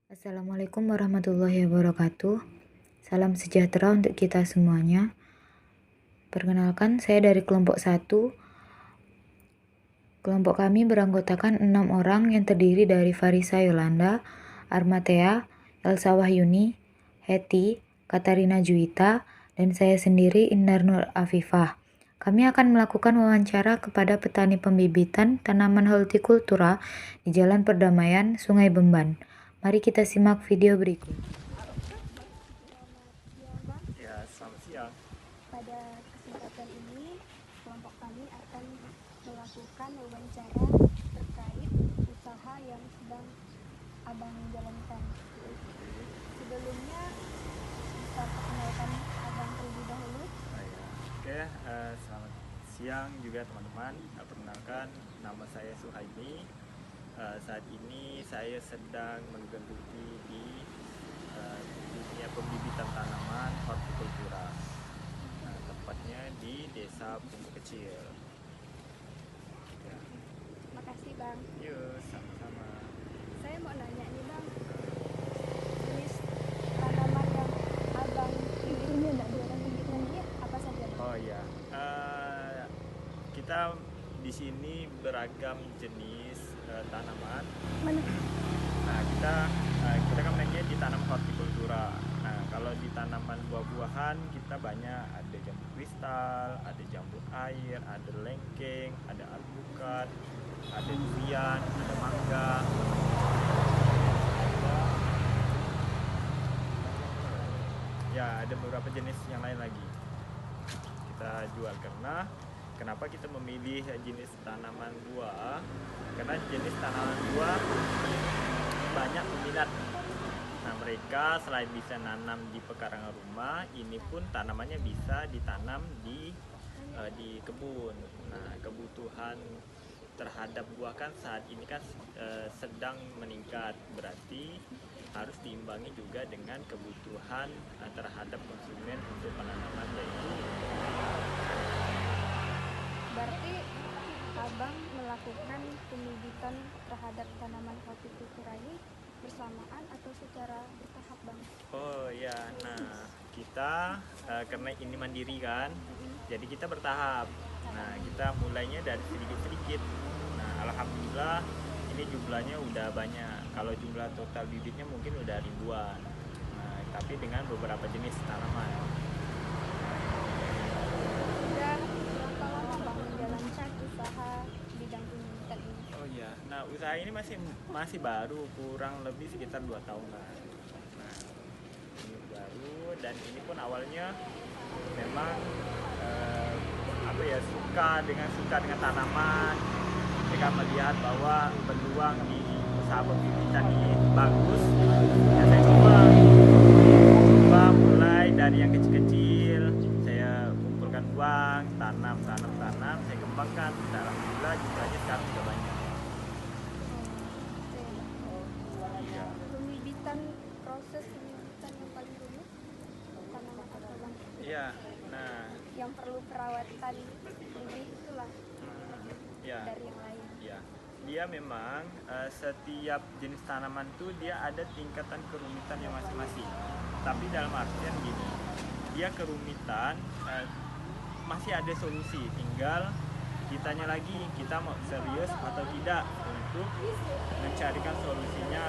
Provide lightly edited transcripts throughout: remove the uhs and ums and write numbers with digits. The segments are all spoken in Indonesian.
Assalamualaikum warahmatullahi wabarakatuh. Salam sejahtera untuk kita semuanya. Perkenalkan, saya dari kelompok 1. Kelompok kami beranggotakan 6 orang yang terdiri dari Farisa Yolanda, Armatea, Elsa Wahyuni, Heti, Katarina Juwita, dan saya sendiri Indar Nur Afifah. Kami akan melakukan wawancara kepada petani pembibitan tanaman hortikultura di Jalan Perdamaian, Sungai Bemban. Mari kita simak video berikut. Ya, selamat siang. Pada kesempatan ini, kelompok kami akan melakukan wawancara terkait usaha yang sedang Abang jalankan. Sebelumnya, bisa perkenalkan Abang terlebih dahulu. Oke, selamat siang juga teman-teman. Perkenalkan, nama saya Suhaimi. Saat ini saya sedang menggeluti di dunia pembibitan tanaman hortikultura. Tepatnya di Desa Pungku Kecil. Ya. Makasih Bang. Yuk, sama-sama. Saya mau nanya nih Bang, jenis tanaman yang Abang pilih ini apa saja Bang? Oh iya, kita di sini beragam jenis tanaman. Mana? Nah, kita kan mainnya di tanam hortikultura. Nah, kalau di tanaman buah-buahan kita banyak, ada jambu kristal, ada jambu air, ada lengkeng, ada alpukat, ada durian, ada mangga. Ya, ada beberapa jenis yang lain lagi kita jual. Kenapa kita memilih jenis tanaman buah? Karena jenis tanaman buah banyak peminat. Nah, mereka selain bisa nanam di pekarangan rumah, ini pun tanamannya bisa ditanam di kebun. Nah, kebutuhan terhadap buah kan saat ini kan sedang meningkat, berarti harus diimbangi juga dengan kebutuhan terhadap konsumen untuk penanaman, yaitu Berarti Abang melakukan pembibitan terhadap tanaman hortikultura ini bersamaan atau secara bertahap Bang? oh ya, nah kita karena ini mandiri kan, jadi kita bertahap. Nah, kita mulainya dari sedikit-sedikit. Nah, alhamdulillah ini jumlahnya udah banyak. Kalau jumlah total bibitnya mungkin udah ribuan. Nah, tapi dengan beberapa jenis tanaman. Sudah berapa lama Bang menjalankan usaha bidang pembibitan ini? Oh iya, nah usaha ini masih baru, kurang lebih sekitar 2 tahunan. Nah, ini baru, dan ini pun awalnya memang suka dengan tanaman. Mereka melihat bahwa peluang di usaha pembibitan ini bagus. Ya, saya coba mulai dari yang kecil-kecil. Saya kumpulkan uang, tanam, saya kembangkan. Alhamdulillah jumlahnya sekarang sudah banyak. Ya. Proses pembibitan yang paling rumit tanaman apa Bang? Iya, nah Yang perlu perawatan lebih itulah ya. dari yang lain. Ya, dia memang setiap jenis tanaman tuh dia ada tingkatan kerumitan yang masing-masing. Tapi dalam artian gini, dia kerumitan masih ada solusi. Tinggal kitanya lagi, kita mau serius atau tidak untuk mencarikan solusinya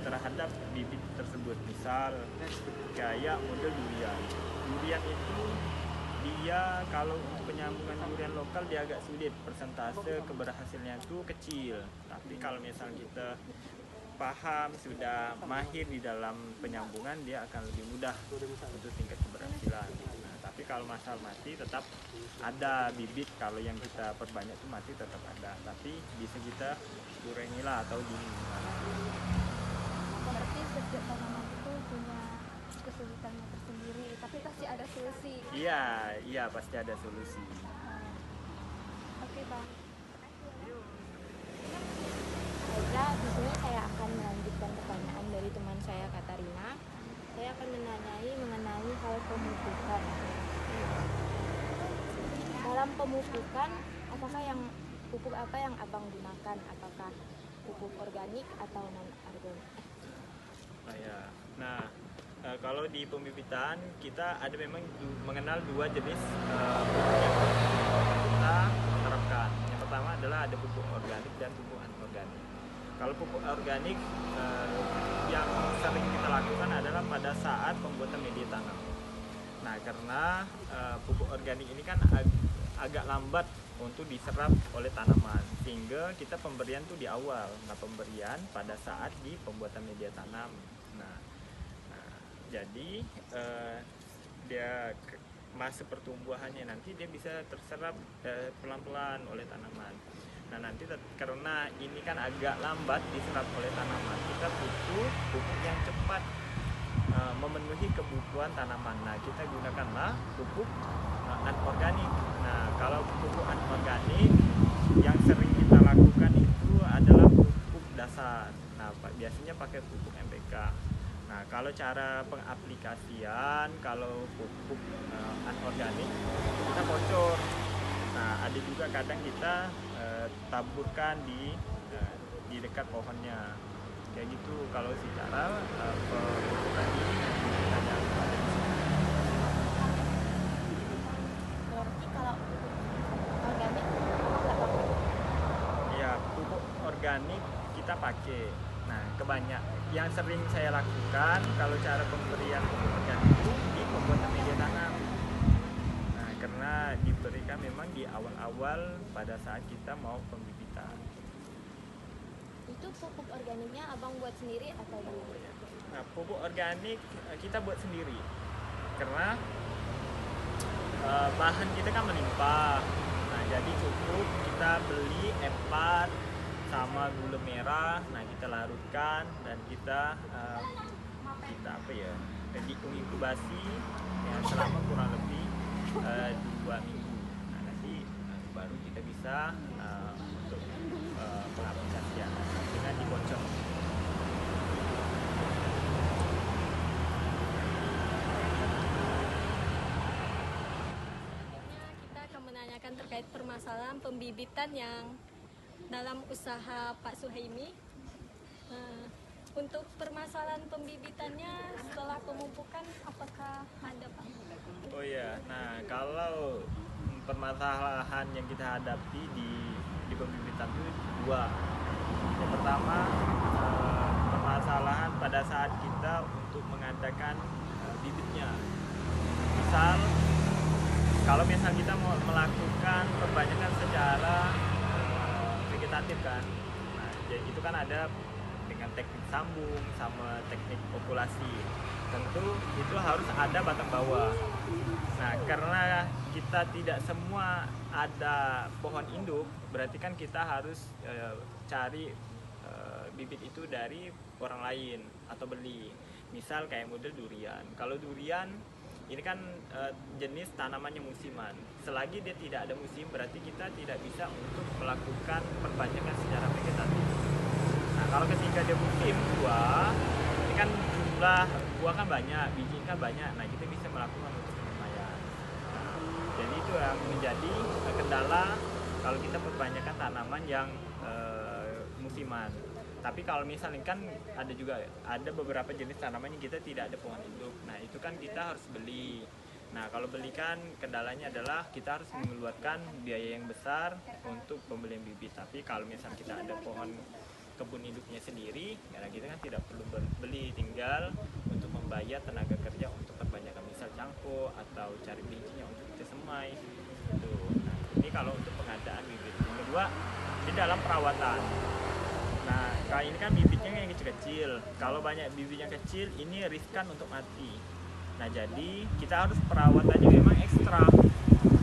terhadap bibit tersebut. Misal kayak model durian. Durian itu dia kalau untuk penyambungan durian lokal dia agak sulit, persentase keberhasilannya itu kecil. Tapi kalau misal kita paham, sudah mahir di dalam penyambungan, dia akan lebih mudah untuk tingkat keberhasilan. Nah, tapi kalau masal mati tetap ada bibit, kalau yang kita perbanyak itu mati tetap ada, tapi bisa kita kurangilah atau diminulah. Berarti setiap tanaman itu punya kesulitannya tersendiri, tapi pasti ada solusi. Iya, pasti ada solusi. Oke Bang. Baiklah, di sini saya akan melanjutkan pertanyaan dari teman saya Katarina. Saya akan menanyai mengenai hal pemupukan. Dalam pemupukan, pupuk apa yang Abang gunakan? Apakah pupuk organik atau non organik? Oh ya. Nah, kalau di pembibitan kita ada memang mengenal dua jenis pupuk yang kita terapkan. Yang pertama adalah ada pupuk organik dan pupuk anorganik. Kalau pupuk organik yang sering kita lakukan adalah pada saat pembuatan media tanam. Nah, karena pupuk organik ini kan agak lambat untuk diserap oleh tanaman, sehingga kita pemberian tuh di awal. Nah, pemberian pada saat di pembuatan media tanam. Nah, jadi masa pertumbuhannya nanti dia bisa terserap pelan-pelan oleh tanaman. Nah, nanti karena ini kan agak lambat diserap oleh tanaman, kita butuh pupuk yang cepat memenuhi kebutuhan tanaman. Nah, kita gunakanlah pupuk anorganik. Nah, kalau pupuk anorganik yang sering kita lakukan itu adalah pupuk dasar. Nah, biasanya pakai pupuk NPK. Nah, kalau cara pengaplikasian, kalau pupuk anorganik kita bocor. Nah, ada juga kadang kita taburkan di dekat pohonnya. Kayak gitu kalau secara pemupukan ini hanya ada di sini. Berarti kalau pupuk organik nggak pakai? Ya, pupuk organik kita pakai. Nah, yang sering saya lakukan kalau cara pemberian pupuk organik itu di pembuatan media tanam. Nah, karena diberikan memang di awal-awal pada saat kita mau pembibitan. Itu pupuk organiknya abang buat sendiri atau beli? Nah, pupuk organik kita buat sendiri karena bahan kita kan melimpah. Nah, jadi cukup kita beli empat sama gula merah. Nah, kita larutkan dan kita apa ya, diinkubasi ya, selama kurang lebih 2 minggu. Nah, nanti baru kita bisa untuk pengaplikasian dengan dibocor. Selanjutnya kita akan menanyakan terkait permasalahan pembibitan yang dalam usaha Pak Suhaimi. Untuk permasalahan pembibitannya setelah pemupukan apakah ada Pak? Oh ya, nah kalau permasalahan yang kita hadapi di pembibitan itu dua. Yang pertama permasalahan pada saat kita untuk mengadakan bibitnya. Misal kalau kita mau melakukan perbanyakan secara vegetatif kan, nah jadi itu kan ada dengan teknik sambung sama teknik populasi. Tentu itu harus ada batang bawah. Nah, karena kita tidak semua ada pohon induk, berarti kan kita harus cari bibit itu dari orang lain atau beli. Misal kayak model durian. Kalau durian ini kan jenis tanamannya musiman. Selagi dia tidak ada musim, berarti kita tidak bisa untuk melakukan perbanyakan secara vegetatif. Nah, kalau ketika dia musim buah, ini kan jumlah buah kan banyak, biji kan banyak. Nah, kita bisa melakukan untuk penyemaian. Nah, jadi itu yang menjadi kendala kalau kita perbanyakan tanaman yang musiman. Tapi kalau misalnya kan ada beberapa jenis tanaman yang kita tidak ada pohon induk. Nah, itu kan kita harus beli. Nah, kalau beli kan kendalanya adalah kita harus mengeluarkan biaya yang besar untuk pembelian bibit. Tapi kalau misalnya kita ada pohon kebun induknya sendiri, karena kita kan tidak perlu beli, tinggal untuk membayar tenaga kerja untuk perbanyakan misal cangkok atau cari bijinya untuk kita semai. Itu. Nah, ini kalau untuk pengadaan bibit. Yang kedua, di dalam perawatan. Nah, kayak ini kan bibitnya yang kecil-kecil. Kalau banyak bibitnya kecil, ini riskan untuk mati. Nah, jadi kita harus perawatannya memang ekstra.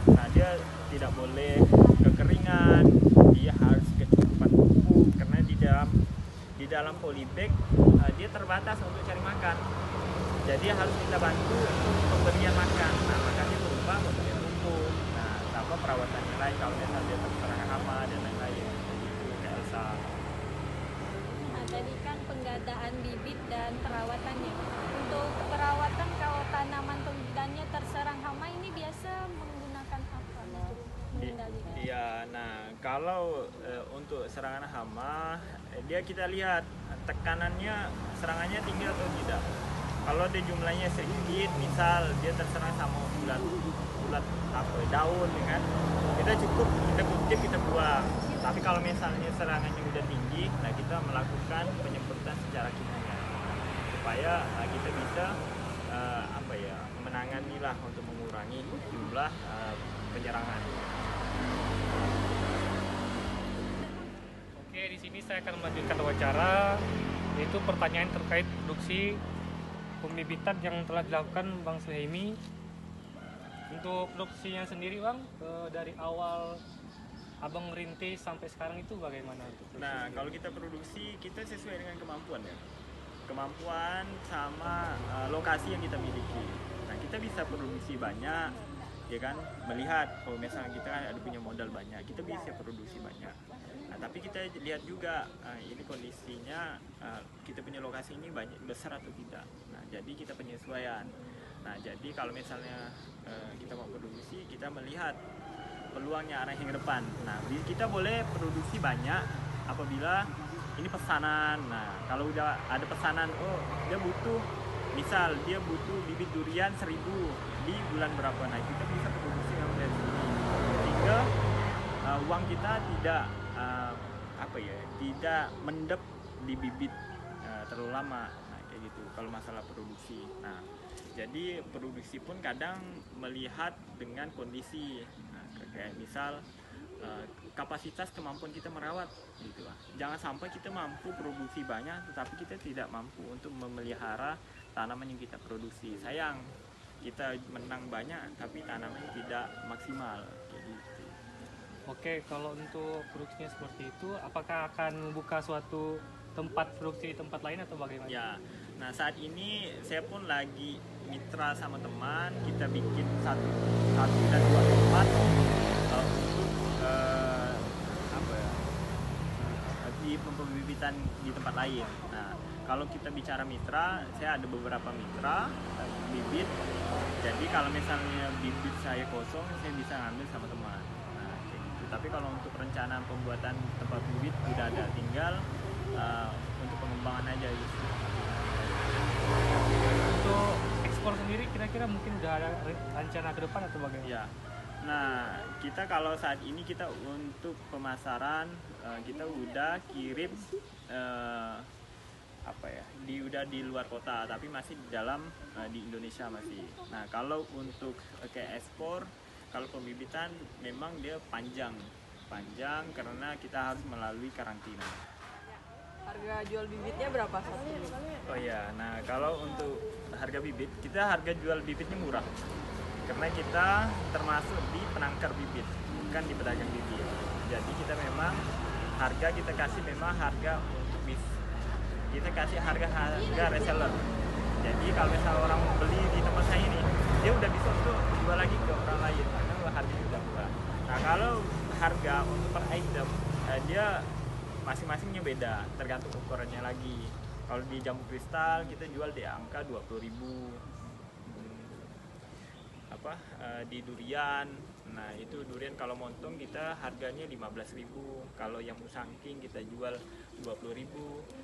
Nah, dia tidak boleh kekeringan, dia harus kecukupan pupuk karena di dalam polybag dia terbatas untuk cari makan. Jadi harus kita bantu untuk pemberian makan. Nah, makannya berupa pemberian pupuk. Nah, tanpa perawatan yang lain kalau misalnya dia terkena hama dan lain-lain. Itu kayak Elsa. Tadi kan pengadaan bibit dan perawatannya. Untuk perawatan kalau tanaman pembibitannya terserang hama ini biasa menggunakan apa? gitu. Iya, nah kalau untuk serangan hama, dia kita lihat tekanannya, serangannya tinggi atau tidak. Kalau dia jumlahnya sedikit, misal dia terserang sama ulat apa daun, ya kan, kita cukup kita kutip kita buang. Tapi kalau misalnya serangannya udah tinggi, nah kita melakukan penyemprotan secara kimia supaya kita bisa menangani lah untuk mengurangi jumlah penyerangan. Oke, di sini saya akan melanjutkan wawancara, yaitu pertanyaan terkait produksi pembibitan yang telah dilakukan Bang Suhaimi. Untuk produksinya sendiri Bang, dari awal Abang merintis sampai sekarang itu bagaimana? Nah, kalau kita produksi, kita sesuai dengan kemampuan ya. Kemampuan sama lokasi yang kita miliki. Nah, kita bisa produksi banyak, ya kan, melihat kalau misalnya kita ada punya modal banyak, kita bisa produksi banyak. Nah, tapi kita lihat juga ini kondisinya, kita punya lokasi ini banyak besar atau tidak. Nah, jadi kita penyesuaian. Nah, jadi kalau misalnya kita mau produksi, kita melihat peluangnya arah yang ke depan. Nah, kita boleh produksi banyak apabila ini pesanan. Nah, kalau udah ada pesanan, oh dia butuh, misal dia butuh bibit durian 1000 di bulan berapa, nah kita bisa produksi yang dari sini sehingga uang kita tidak tidak mendep di bibit terlalu lama. Nah, kayak gitu kalau masalah produksi. Nah, jadi produksi pun kadang melihat dengan kondisi, nah, kayak misal kapasitas kemampuan kita merawat gitu lah. Jangan sampai kita mampu produksi banyak tetapi kita tidak mampu untuk memelihara tanaman yang kita produksi. Sayang, kita menang banyak tapi tanamannya tidak maksimal kayak gitu. Oke, kalau untuk produksinya seperti itu, apakah akan membuka suatu tempat produksi di tempat lain atau bagaimana? Ya, nah saat ini saya pun lagi mitra sama teman, kita bikin satu dan dua tempat untuk di pembibitan di tempat lain. Nah, kalau kita bicara mitra, saya ada beberapa mitra bibit. Jadi kalau misalnya bibit saya kosong, saya bisa ngambil sama teman. Nah, kayak gitu. Tapi kalau untuk perencanaan pembuatan tempat bibit udah ada, tinggal untuk pengembangan aja gitu. Untuk ekspor sendiri kira-kira mungkin udah ada rencana ke depan atau bagaimana? Ya. Nah, kita kalau saat ini kita untuk pemasaran kita udah kirim udah di luar kota, tapi masih di dalam di Indonesia masih. Nah, kalau untuk kayak ekspor, kalau pembibitan memang dia panjang karena kita harus melalui karantina. Harga jual bibitnya berapa satu bibit? Oh ya, nah kalau untuk harga bibit, kita harga jual bibitnya murah. Karena kita termasuk di penangkar bibit, bukan di pedagang bibit. Jadi kita memang harga kita kasih memang harga untuk kita kasih harga reseller. Jadi kalau misalnya orang beli di tempat saya ini, dia udah bisa untuk jual lagi ke orang lain karena harganya udah murah. Nah, kalau harga untuk per item dia masing-masingnya beda, tergantung ukurannya lagi. Kalau di jambu kristal kita jual di angka 20.000. Di durian, nah itu durian kalau montong kita harganya 15.000. Kalau yang musangking kita jual 20.000.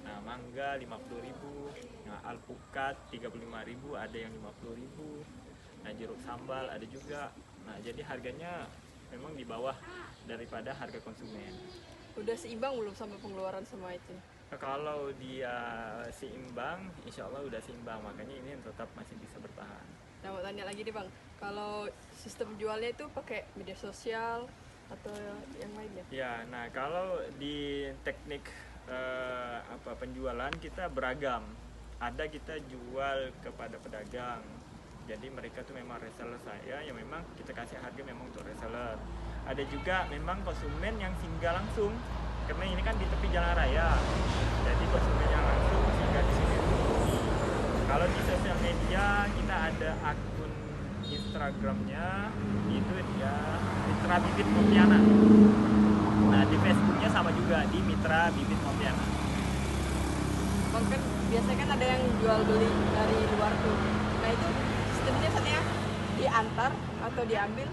Nah, mangga 50.000. Nah, alpukat 35.000, ada yang 50.000. Nah, jeruk sambal ada juga. Nah, jadi harganya memang di bawah daripada harga konsumen. Udah seimbang belum sama pengeluaran sama itu? Kalau dia seimbang, insya Allah udah seimbang, makanya ini tetap masih bisa bertahan. Nah, mau tanya lagi nih Bang, kalau sistem jualnya itu pakai media sosial atau yang lainnya? Ya, nah kalau di teknik penjualan kita beragam. Ada kita jual kepada pedagang, jadi mereka tuh memang reseller saya, yang memang kita kasih harga memang untuk reseller. Ada juga memang konsumen yang singgah langsung, karena ini kan di tepi jalan raya, jadi konsumen yang langsung singgah di sini. Kalau di sosial media kita ada akun Instagramnya, itu dia Mitra Bibit Pontianak. Nah, di Facebooknya sama juga, di Mitra Bibit Pontianak. Bang, kan biasanya kan ada yang jual beli dari luar tuh. Nah, itu sistemnya biasanya diantar atau diambil?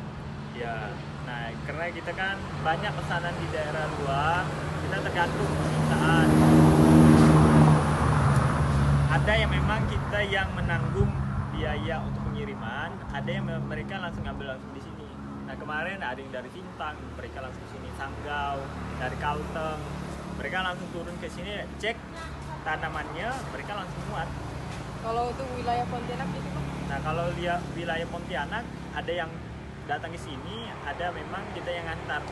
Ya, Nah, karena kita kan banyak pesanan di daerah luar, kita tergantung permintaan. Ada yang memang kita yang menanggung biaya untuk pengiriman, ada yang mereka langsung ngambil langsung di sini. Nah, kemarin ada yang dari Sintang, mereka langsung sini, Sanggau, dari Kalteng, mereka langsung turun ke sini, cek tanamannya, mereka langsung muat. Kalau untuk wilayah Pontianak gitu Bang? Nah, kalau dia wilayah Pontianak, ada yang datang ke sini, ada memang kita yang antar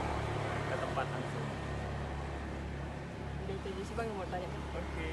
ke tempat langsung. Jadi itu sih Bang yang mau tanya. Oke.